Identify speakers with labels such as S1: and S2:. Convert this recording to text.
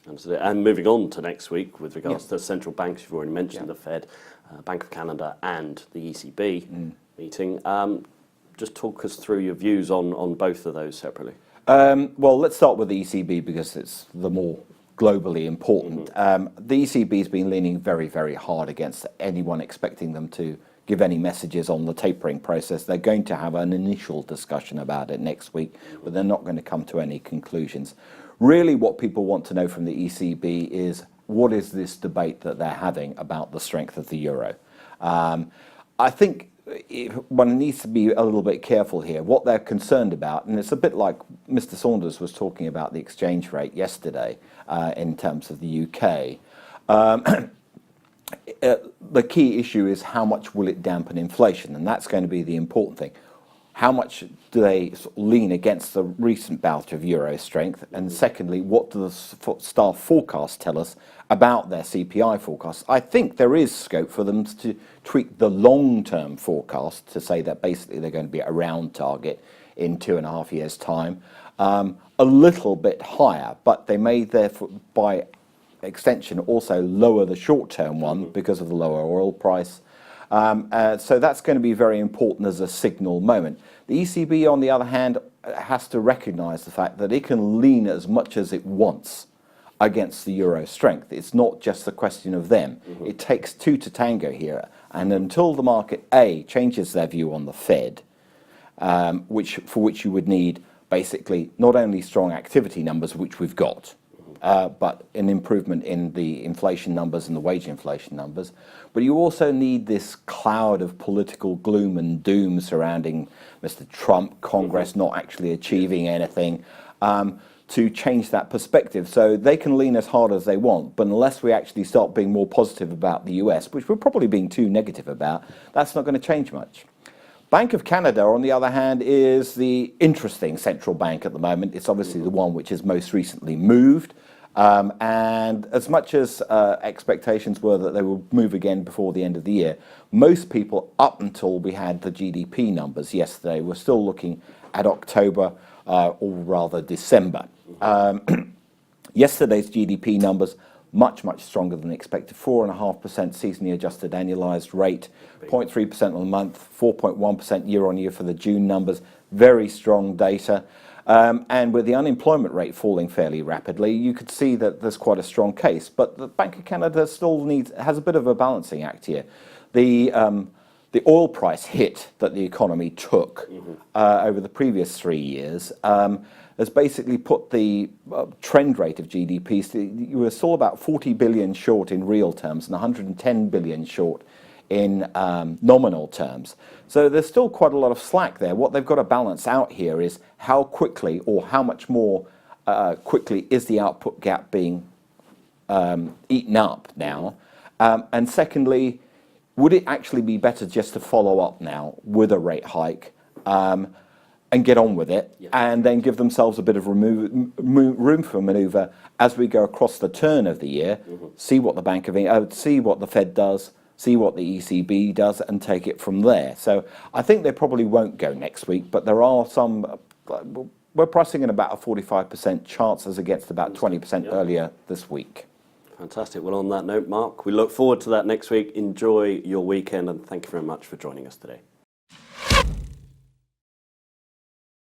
S1: And moving on to next week with regards to central banks, you've already mentioned the Fed, Bank of Canada and the ECB meeting. Just talk us through your views on both of those separately.
S2: Well, let's start with the ECB because it's the more globally important. The ECB has been leaning very, very hard against anyone expecting them to give any messages on the tapering process. They're going to have an initial discussion about it next week, but they're not going to come to any conclusions. Really, what people want to know from the ECB is what is this debate that they're having about the strength of the euro? I think one needs to be a little bit careful here. What they're concerned about, and it's a bit like Mr. Saunders was talking about the exchange rate yesterday in terms of the UK. The key issue is how much will it dampen inflation, and that's going to be the important thing. How much do they lean against the recent bout of euro strength? And secondly, what do the staff forecasts tell us about their CPI forecasts? I think there is scope for them to tweak the long-term forecast to say that basically they're going to be around target in 2.5 years' time, a little bit higher, but they may therefore, by extension, also lower the short-term one because of the lower oil price. So that's going to be very important as a signal moment. The ECB, on the other hand, has to recognise the fact that it can lean as much as it wants against the euro strength. It's not just a question of them. It takes two to tango here. And until the market, A, changes their view on the Fed, for which you would need basically not only strong activity numbers, which we've got, but an improvement in the inflation numbers and the wage inflation numbers. But you also need this cloud of political gloom and doom surrounding Mr. Trump, Congress not actually achieving anything, to change that perspective. So they can lean as hard as they want, but unless we actually start being more positive about the US, which we're probably being too negative about, that's not going to change much. Bank of Canada, on the other hand, is the interesting central bank at the moment. It's obviously the one which has most recently moved. And as much as expectations were that they will move again before the end of the year, most people, up until we had the GDP numbers yesterday, were still looking at October, or rather December. Yesterday's GDP numbers, much stronger than expected. 4.5% seasonally adjusted annualized rate, 0.3% on the month, 4.1% year on year for the June numbers. Very strong data. And with the unemployment rate falling fairly rapidly, you could see that there's quite a strong case. But the Bank of Canada still has a bit of a balancing act here. The oil price hit that the economy took over the previous 3 years has basically put the trend rate of GDP, you were still about 40 billion short in real terms and 110 billion short in nominal terms. So there's still quite a lot of slack there. What they've got to balance out here is how quickly or how much more quickly is the output gap being eaten up now. And secondly, would it actually be better just to follow up now with a rate hike and get on with it, and then give themselves a bit of room for manoeuvre as we go across the turn of the year, see what the see what the Fed does, see what the ECB does, and take it from there. So I think they probably won't go next week, but there are some. We're pricing in about a 45% chance as against about 20% earlier this week.
S1: Fantastic. Well, on that note, Mark, we look forward to that next week. Enjoy your weekend, and thank you very much for joining us today.